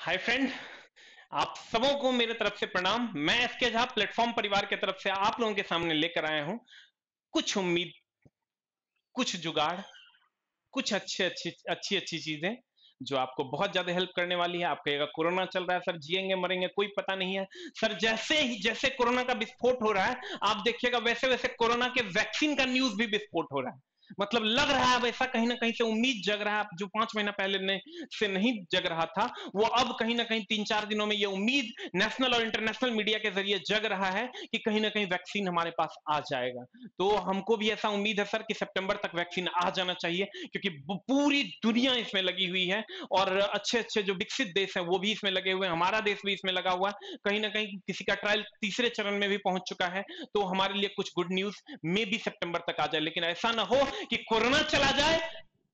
Hi friend, आप सबों को मेरे तरफ से प्रणाम। मैं एसके झा प्लेटफॉर्म परिवार की तरफ से आप लोगों के सामने लेकर आया हूं कुछ उम्मीद, कुछ जुगाड़, कुछ अच्छी अच्छी अच्छी अच्छी चीजें जो आपको बहुत ज्यादा हेल्प करने वाली है। आप कहेगा कोरोना चल रहा है सर, जिएंगे मरेंगे कोई पता नहीं है। सर जैसे ही जैसे कोरोना का विस्फोट हो रहा है, आप देखिएगा वैसे वैसे कोरोना के वैक्सीन का न्यूज भी विस्फोट हो रहा है। मतलब लग रहा है वैसा, कहीं ना कहीं से उम्मीद जग रहा है। जो 5 महीना पहले से नहीं जग रहा था, वो अब कहीं ना कहीं 3-4 दिनों में ये उम्मीद नेशनल और इंटरनेशनल मीडिया के जरिए जग रहा है कि कहीं ना कहीं वैक्सीन हमारे पास आ जाएगा। तो हमको भी ऐसा उम्मीद है सर कि सितंबर तक वैक्सीन आ जाना चाहिए, क्योंकि पूरी दुनिया इसमें लगी हुई है और अच्छे अच्छे जो विकसित देश हैं वो भी इसमें लगे हुए हैं। हमारा देश भी इसमें लगा हुआ है। कहीं ना कहीं किसी का ट्रायल तीसरे चरण में भी पहुंच चुका है। तो हमारे लिए कुछ गुड न्यूज मे भी सितंबर तक आ जाए, लेकिन ऐसा ना हो कि कोरोना चला जाए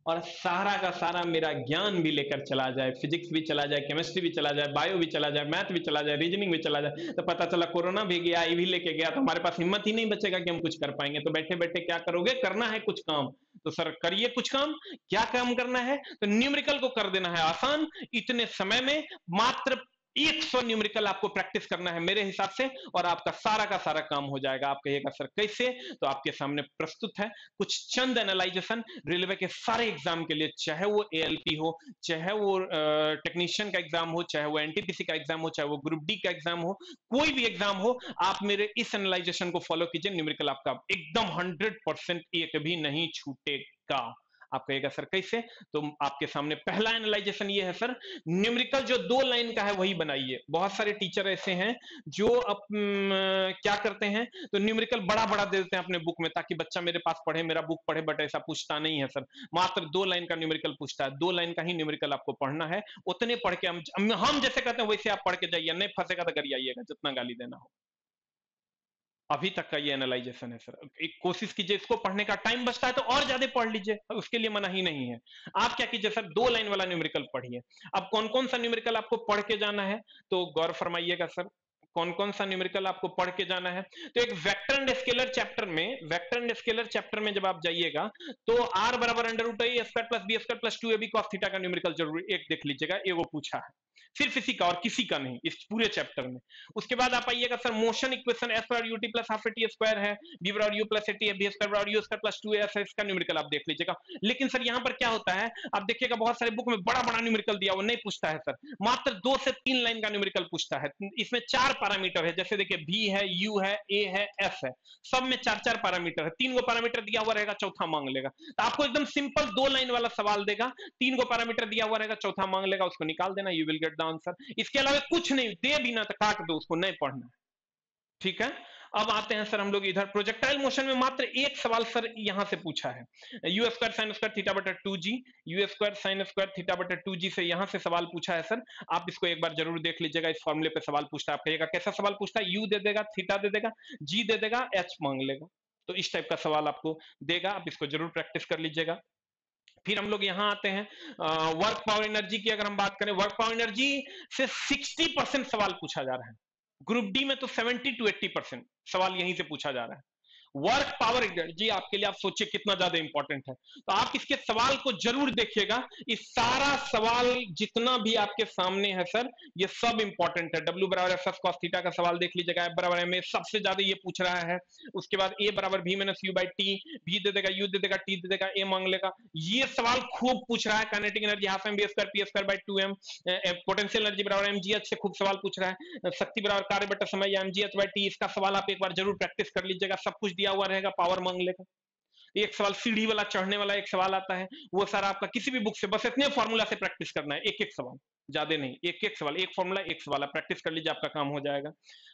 और सारा का सारा मेरा ज्ञान भी लेकर चला जाए। फिजिक्स भी चला जाए, केमिस्ट्री भी चला जाए, बायो भी चला जाए, मैथ भी चला जाए, रीजनिंग भी चला जाए, तो पता चला कोरोना भी गया, ये भी लेके गया, तो हमारे पास हिम्मत ही नहीं बचेगा कि हम कुछ कर पाएंगे। तो बैठे बैठे क्या करोगे? करना है कुछ काम। तो सर करिए कुछ काम। क्या काम करना है? तो न्यूमेरिकल को कर देना है आसान इतने समय में। मात्र 100 न्यूमेरिकल आपको प्रैक्टिस करना है मेरे हिसाब से, और आपका सारा का सारा काम हो जाएगा। आप कहिएगा सर कैसे? तो आपके सामने प्रस्तुत है कुछ चंद एनालाइजेशन रेलवे के सारे एग्जाम के लिए, चाहे वो एएलपी हो, चाहे वो टेक्नीशियन का एग्जाम हो, चाहे वो एनटीपीसी का एग्जाम हो, चाहे वो ग्रुप डी का एग्जाम हो, कोई भी एग्जाम हो, आप मेरे इस एनालाइजेशन को फॉलो कीजिए। न्यूमेरिकल आपका एकदम 100% एक भी नहीं छूटेगा। आप कहेगा सर कैसे? तो आपके सामने पहला एनालाइजेशन ये है सर, न्यूमेरिकल जो 2 लाइन का है वही बनाइए। बहुत सारे टीचर ऐसे हैं जो क्या करते हैं, तो न्यूमेरिकल बड़ा बड़ा दे देते हैं अपने बुक में ताकि बच्चा मेरे पास पढ़े, मेरा बुक पढ़े, बट ऐसा पूछता नहीं है सर। मात्र 2 लाइन का न्यूमेरिकल पूछता है। 2 लाइन का ही न्यूमेरिकल आपको पढ़ना है। उतने पढ़ के हम जैसे कहते हैं वैसे आप पढ़ के जाइए, नहीं फंसेगा तो घर आइएगा जितना गाली देना हो। अभी तक का ये एनालाइजेशन है सर। एक कोशिश कीजिए, इसको पढ़ने का टाइम बचता है तो और ज्यादा पढ़ लीजिए, उसके लिए मना ही नहीं है। आप क्या कीजिए सर, 2 लाइन वाला न्यूमेरिकल पढ़िए। अब कौन कौन सा न्यूमेरिकल आपको पढ़ के जाना है, तो गौर फरमाइएगा सर। कौन कौन सा न्यूमेरिकल आपको पढ़ के जाना है? तो एक वेक्टर एंड स्केलर चैप्टर में, वेक्टर एंड स्केलर चैप्टर में जब आप जाइएगा, तो आर बराबर under root A square plus B square plus 2ab cos theta का न्यूमेरिकल जरूर एक देख लीजिएगा। ये वो पूछा है, सिर्फ इसी का और किसी का नहीं इस पूरे चैप्टर में। उसके बाद आप आइएगा सर, मोशन इक्वेशन एस पर UT plus half T square है, बी बराबर यू प्लस एटी है, बी स्क्वायर बराबर यू स्क्वायर प्लस 2as है, इसका न्यूमेरिकल आप देख लीजिएगा। लेकिन सर यहाँ पर क्या होता है, आप देखिएगा बहुत सारे बुक में बड़ा बड़ा न्यूमेरिकल दिया, वो नहीं पूछता है सर। मात्र 2 से 3 लाइन का न्यूमेरिकल पूछता है। इसमें 4 पैरामीटर है, जैसे देखिए बी है, यू है, ए है, एफ है। सब में 4 4 पैरामीटर है। 3 गो पैरामीटर दिया हुआ रहेगा, चौथा मांग लेगा। तो आपको एकदम सिंपल 2 लाइन वाला सवाल देगा, 3 गो पैरामीटर दिया हुआ रहेगा, चौथा मांग लेगा, उसको निकाल देना, you will get the answer. इसके अलावा कुछ नहीं दे भी ना तो काट दो, उसको नहीं पढ़ना है। ठीक है। अब आते हैं सर हम लोग इधर प्रोजेक्टाइल मोशन में। मात्र एक सवाल सर यहां से पूछा है, you square sine square theta बटा 2g, you square sine square theta बटा 2g से यहां से सवाल पूछा है सर। आप इसको एक बार जरूर देख लीजिएगा। इस फॉर्मूले पे सवाल पूछता है, आप कहिएगा कैसा सवाल पूछता है? यू दे देगा, थीटा दे देगा, जी दे देगा, एच मांग लेगा। तो इस टाइप का सवाल आपको देगा, आप इसको जरूर प्रैक्टिस कर लीजिएगा। फिर हम लोग यहां आते हैं वर्क पावर एनर्जी की। अगर हम बात करें वर्क पावर एनर्जी से 60% सवाल पूछा जा रहा है। ग्रुप डी में तो 70 to 80% सवाल यहीं से पूछा जा रहा है। वर्क पावर एनर्जी आपके लिए, आप सोचिए कितना ज्यादा इंपॉर्टेंट है। तो आप इसके सवाल को जरूर देखिएगा। इस सारा सवाल जितना भी आपके सामने है सर, ये सब इंपॉर्टेंट है। डब्ल्यू बराबर एफ एस कॉस थीटा का सवाल देख लीजिएगा, एफ बराबर एम ए सबसे ज्यादा ये पूछ रहा है। उसके बाद ए बराबर भी माइनस यू बाई टी, भी दे देगा, यू दे देगा, टी दे देगा, ए मांग लेगा। ये सवाल खूब पूछ रहा है। Kinetic energy half M V square P square by 2m, potential energy बराबर एम जी एच से खूब सवाल पूछ रहा है। शक्ति बराबर कार्य बटा समय या M G H by T, इसका सवाल आप एक बार जरूर प्रैक्टिस कर लीजिएगा। सब कुछ दिया हुआ रहेगा, पावर मांग लेगा। एक सवाल सीढ़ी वाला चढ़ने वाला एक सवाल आता है, वो सारा आपका किसी भी बुक से बस इतने फॉर्मूला से प्रैक्टिस करना है। एक एक सवाल, ज्यादा नहीं, एक एक सवाल, एक फॉर्मूला एक सवाल, आप प्रैक्टिस कर लीजिए, आपका काम हो जाएगा।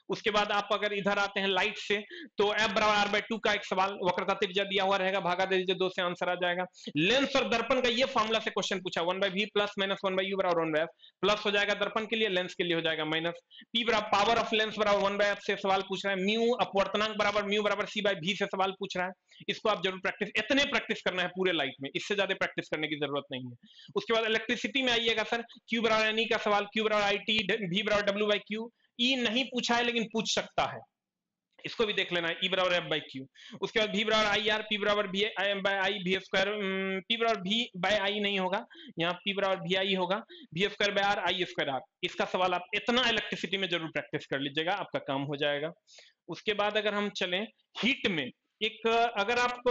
उसके बाद आप अगर इधर आते हैं लाइट से, तो एफ बराबर आर बाई 2 का एक सवाल, वक्रता त्रिज्या दिया हुआ रहेगा, भागा दे दीजिए 2 से, आंसर आ जाएगा। लेंस और दर्पण का ये फॉर्मूला से क्वेश्चन पूछा, 1/v प्लस माइनस 1/u बराबर 1/f। प्लस हो जाएगा दर्पण के लिए, लेंस के लिए हो जाएगा माइनस। पी बराबर पावर ऑफ लेंस बराबर 1/f से सवाल पूछ रहा है। म्यू अपवर्तनांक बराबर म्यू बराबर सी बाई भी से सवाल पूछ रहा है। इसको आप जरूर प्रैक्टिस, इतने प्रैक्टिस करना है पूरे लाइफ में, इससे ज्यादा प्रैक्टिस करने की जरूरत नहीं है। उसके बाद इलेक्ट्रिसिटी में आइएगा सर, क्यू बराबर एन ई का सवाल, क्यू बराबर आई टी, भी बराबर डब्ल्यू बाई क्यू। ई नहीं पूछा है लेकिन पूछ सकता है। इसको भी देख लेना है, E बराबर एफ बाई क्यू। उसके बाद V बराबर आई आर, P बराबर भी बाई आई भी स्क्वायर, P बराबर भी बाई आई नहीं होगा, यहाँ P बराबर भी आई होगा, V square by R, I square R. इसका सवाल आप इतना इलेक्ट्रिसिटी में जरूर प्रैक्टिस कर लीजिएगा, आपका काम हो जाएगा। उसके बाद अगर हम चलें हीट में, एक अगर आप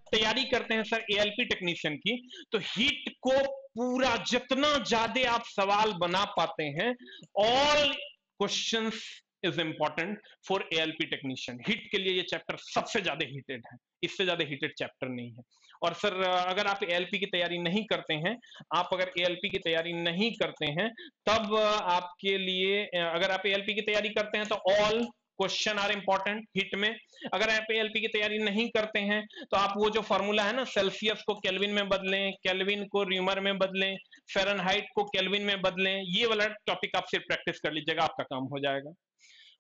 तैयारी करते हैं सर एएलपी टेक्नीशियन की, तो हीट को पूरा जितना ज्यादा आप सवाल बना पाते हैं, all questions is important for ALP technician. Heat के लिए ये चैप्टर सबसे ज्यादा हीटेड है, इससे ज्यादा हीटेड चैप्टर नहीं है। और सर अगर आप एएलपी की तैयारी नहीं करते हैं, आप अगर एएलपी की तैयारी नहीं करते हैं, तब आपके लिए अगर आप एएलपी की तैयारी करते हैं तो all question are important hit में। अगर आप एएलपी की तैयारी नहीं करते हैं तो आप वो जो फॉर्मूला है ना, सेल्सियस को केल्विन में बदलें, केल्विन को र्यूमर में बदलें, फ़ारेनहाइट को केल्विन में बदलें, ये वाला टॉपिक आप सिर्फ प्रैक्टिस कर लीजिएगा, आपका काम हो जाएगा।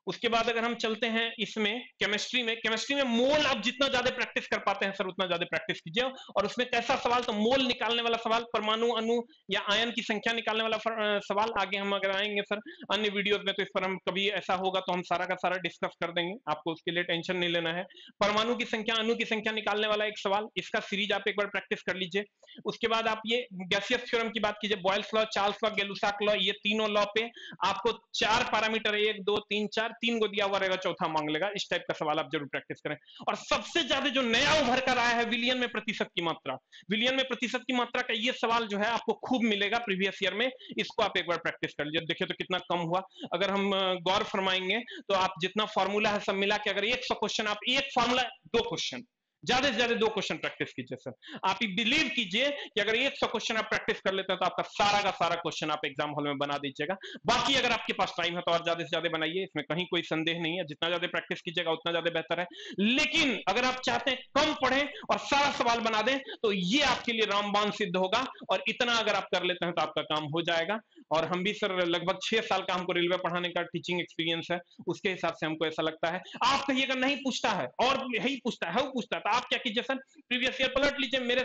उसके बाद अगर हम चलते हैं इसमें केमिस्ट्री में, केमिस्ट्री में मोल आप जितना ज्यादा प्रैक्टिस कर पाते हैं सर उतना ज्यादा प्रैक्टिस कीजिए। और उसमें कैसा सवाल, तो मोल निकालने वाला सवाल, परमाणु अणु या आयन की संख्या निकालने वाला सवाल। आगे हम अगर आएंगे सर अन्य वीडियोस में तो इस पर हम कभी ऐसा होगा तो हम सारा का सारा डिस्कस कर देंगे, आपको उसके लिए टेंशन नहीं लेना है। परमाणु की संख्या, अणु की संख्या निकालने वाला एक सवाल, इसका सीरीज आप एक बार प्रैक्टिस कर लीजिए। उसके बाद आप ये गैसियस थ्योरम की बात कीजिए, Boyle's law, Charles law, Gay Lussac law, ये तीनों लॉ पे आपको 4 पैरामीटर, 1 2 3 4, 3 को दिया हुआ रहेगा, चौथा मांग लेगा। इस टाइप का सवाल आप जरूर प्रैक्टिस करें। और सबसे ज्यादा जो नया उभर कर आया है, विलियन में प्रतिशत की मात्रा, विलियन में प्रतिशत की मात्रा का ये सवाल जो है आपको खूब मिलेगा प्रीवियस ईयर में, इसको आप एक बार प्रैक्टिस कर लीजिए। देखिए तो कितना कम हुआ। अगर हम गौर फरमाएंगे तो आप जितना फॉर्मूला है सब मिला के अगर 100 क्वेश्चन, आप एक फॉर्मूला 2 क्वेश्चन, ज्यादा से ज्यादा 2 क्वेश्चन प्रैक्टिस कीजिए सर। आप ही बिलीव कीजिए कि अगर 100 क्वेश्चन आप प्रैक्टिस कर लेते हैं तो आपका सारा का सारा क्वेश्चन आप एग्जाम हॉल में बना दीजिएगा। बाकी अगर आपके पास टाइम है तो और ज्यादा से ज्यादा बनाइए, इसमें कहीं कोई संदेह नहीं है, जितना ज्यादा प्रैक्टिस कीजिएगा उतना ज्यादा बेहतर है। लेकिन अगर आप चाहते हैं कम पढ़ें और सारा सवाल बना दें तो ये आपके लिए रामबाण सिद्ध होगा। और इतना अगर आप कर लेते हैं तो आपका काम हो जाएगा। और हम भी सर लगभग 6 साल का हमको रेलवे पढ़ाने का टीचिंग एक्सपीरियंस है, उसके हिसाब से हमको ऐसा लगता है। आप कहीं अगर नहीं पूछता है और यही पूछता है, वो पूछता है, तो आप क्या कीजिए सर, प्रीवियस ईयर पलट लीजिए, मेरे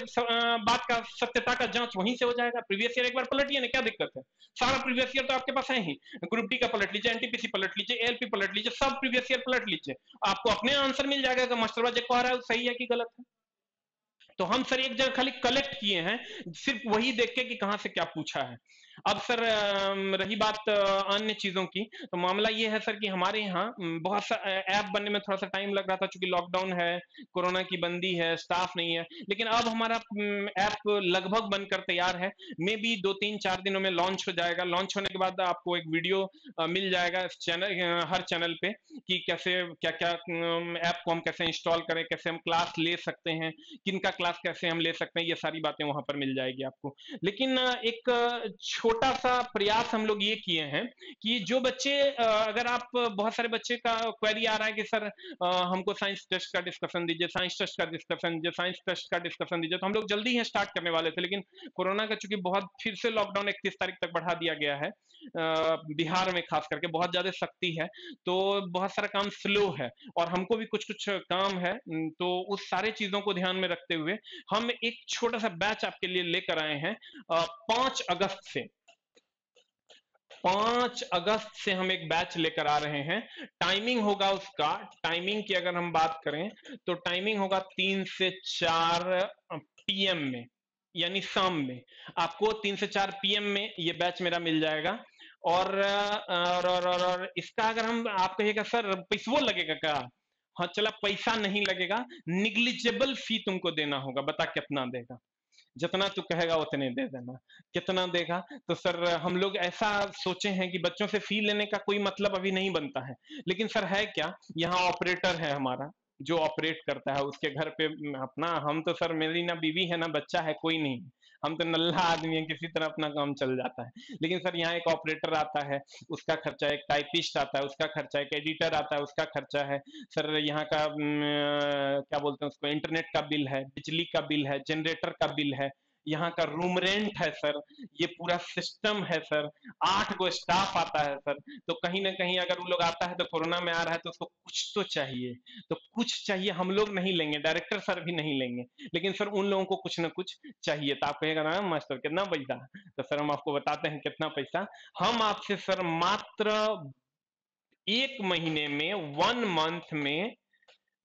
बात का सत्यता का जांच वहीं से हो जाएगा। प्रीवियस ईयर एक बार पलटिए ना, क्या दिक्कत है, सारा प्रीवियस ईयर तो आपके पास है ही। ग्रुप डी का पलट लीजिए, एनटीपीसी पलट लीजिए, एएलपी पलट लीजिए, सब प्रीवियस ईयर पलट लीजिए, आपको अपने आंसर मिल जाएगा कि मास्टर जो कह रहा है सही है कि गलत है। तो हम सर एक जगह खाली कलेक्ट किए हैं, सिर्फ वही देख के कि कहां से क्या पूछा है। अब सर रही बात अन्य चीजों की, तो मामला ये है सर कि हमारे यहाँ बहुत सा ऐप बनने में थोड़ा सा टाइम लग रहा था, चूंकि लॉकडाउन है, कोरोना की बंदी है, स्टाफ नहीं है। लेकिन अब हमारा ऐप लगभग बनकर तैयार है, मे बी 2-3-4 दिनों में लॉन्च हो जाएगा। लॉन्च होने के बाद आपको एक वीडियो मिल जाएगा इस चैनल, हर चैनल पे, कि कैसे क्या क्या ऐप को हम कैसे इंस्टॉल करें, कैसे हम क्लास ले सकते हैं, किनका क्लास कैसे हम ले सकते हैं, ये सारी बातें वहां पर मिल जाएगी आपको। लेकिन एक छोटा सा प्रयास हम लोग ये किए हैं कि जो बच्चे अगर आप, बहुत सारे बच्चे का क्वेरी आ रहा है कि सर हमको साइंस टेस्ट का डिस्कशन दीजिए, साइंस टेस्ट का डिस्कशन दीजिए, साइंस टेस्ट का डिस्कशन दीजिए। तो हम लोग जल्दी ही स्टार्ट करने वाले थे, लेकिन कोरोना का चूंकि बहुत फिर से लॉकडाउन 31 तारीख तक बढ़ा दिया गया है, बिहार में खास करके बहुत ज्यादा सख्ती है, तो बहुत सारा काम स्लो है और हमको भी कुछ कुछ काम है। तो उस सारे चीजों को ध्यान में रखते हुए हम एक छोटा सा बैच आपके लिए लेकर आए हैं। 5 अगस्त से 5 अगस्त से हम एक बैच लेकर आ रहे हैं। टाइमिंग होगा उसका, टाइमिंग की अगर हम बात करें तो टाइमिंग होगा 3 से 4 पीएम में, यानी शाम में। आपको 3 से 4 पीएम में ये बैच मेरा मिल जाएगा। और इसका अगर हम, आप कहिएगा सर पैसो लगेगा क्या? हाँ चला, पैसा नहीं लगेगा, निग्लिजिबल फी तुमको देना होगा। बता कितना देगा? जितना तू कहेगा उतने दे देना। कितना देगा? तो सर हम लोग ऐसा सोचे हैं कि बच्चों से फी लेने का कोई मतलब अभी नहीं बनता है, लेकिन सर है क्या, यहाँ ऑपरेटर है हमारा जो ऑपरेट करता है, उसके घर पे अपना, हम तो सर, मेरी ना बीवी है ना बच्चा है, कोई नहीं, हम तो नल्ला आदमी है, किसी तरह अपना काम चल जाता है। लेकिन सर यहाँ एक ऑपरेटर आता है, उसका खर्चा, एक टाइपिस्ट आता है उसका खर्चा, एक एडिटर आता है उसका खर्चा है सर। यहाँ का क्या बोलते हैं उसको, इंटरनेट का बिल है, बिजली का बिल है, जनरेटर का बिल है, यहाँ का रूम रेंट है सर, ये पूरा सिस्टम है सर, 8 गो स्टाफ आता है सर। तो कहीं ना कहीं अगर वो लोग आता है तो कोरोना में आ रहा है तो उसको कुछ तो चाहिए, तो कुछ चाहिए, हम लोग नहीं लेंगे, डायरेक्टर सर भी नहीं लेंगे, लेकिन सर उन लोगों को कुछ ना कुछ चाहिए। तो आप कहेगा ना मास्टर कितना पैसा, तो सर हम आपको बताते हैं कितना पैसा। हम आपसे सर मात्र एक महीने में, 1 मंथ में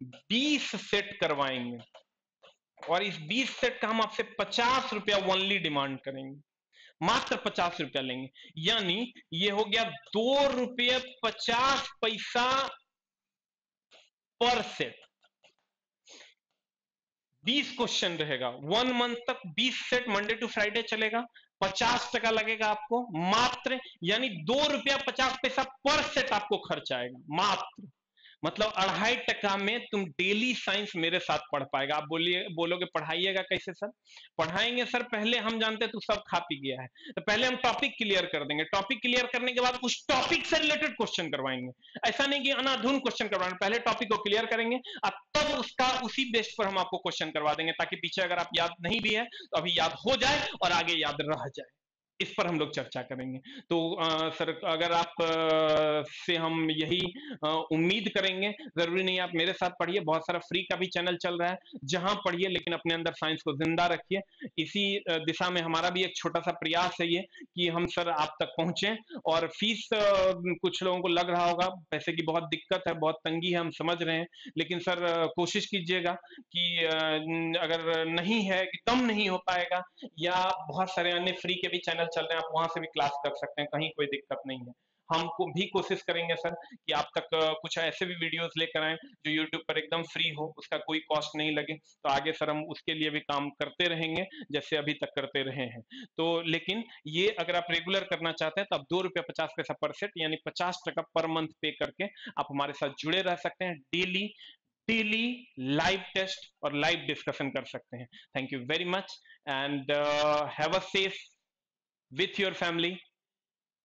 20 सेट करवाएंगे और इस 20 सेट का हम आपसे 50 रुपया ओनली डिमांड करेंगे, मात्र 50 रुपया लेंगे। यानी ये हो गया 2 रुपये 50 पैसा पर सेट। 20 क्वेश्चन रहेगा, 1 मंथ तक 20 सेट, मंडे टू फ्राइडे चलेगा, 50 टका लगेगा आपको मात्र, यानी 2 रुपया 50 पैसा पर सेट आपको खर्च आएगा मात्र। मतलब 2.5 टका में तुम डेली साइंस मेरे साथ पढ़ पाएगा। आप बोलोगे पढ़ाइएगा कैसे सर? पढ़ाएंगे सर, पहले हम जानते तू सब खा पी गया है, तो पहले हम टॉपिक क्लियर कर देंगे, टॉपिक क्लियर करने के बाद उस टॉपिक से रिलेटेड क्वेश्चन करवाएंगे। ऐसा नहीं कि अनाधुन क्वेश्चन करवाएंगे, पहले टॉपिक को क्लियर करेंगे और तब उसका उसी बेस पर हम आपको क्वेश्चन करवा देंगे, ताकि पीछे अगर आप याद नहीं भी है तो अभी याद हो जाए और आगे याद रह जाए। इस पर हम लोग चर्चा करेंगे। तो सर अगर आप से हम यही उम्मीद करेंगे, जरूरी नहीं आप मेरे साथ पढ़िए, बहुत सारा फ्री का भी चैनल चल रहा है, जहां पढ़िए लेकिन अपने अंदर साइंस को जिंदा रखिए। इसी दिशा में हमारा भी एक छोटा सा प्रयास है ये, कि हम सर आप तक पहुंचे। और फीस कुछ लोगों को लग रहा होगा पैसे की बहुत दिक्कत है, बहुत तंगी है, हम समझ रहे हैं, लेकिन सर कोशिश कीजिएगा कि अगर नहीं है, एकदम नहीं हो पाएगा, या बहुत सारे अन्य फ्री के भी चैनल चल रहे हैं, आप वहां से भी क्लास कर सकते हैं, कहीं कोई दिक्कत नहीं है। हम को भी कोशिश करेंगे सर कि आप तक कुछ ऐसे भी वीडियोस लेकर आए जो यूट्यूब पर एकदम फ्री हो, उसका कोई कॉस्ट नहीं लगे। तो आगे सर हम उसके लिए भी काम करते रहेंगे, जैसे अभी तक करते रहे हैं। तो लेकिन ये अगर आप रेगुलर करना चाहते हैं तो आप 2 रुपया 50 पैसा पर सेट, यानी 50 टका पर मंथ पे करके आप हमारे साथ जुड़े रह सकते हैं। डेली डेली लाइव टेस्ट और लाइव डिस्कशन कर सकते हैं। Thank you very much and have a safe with your family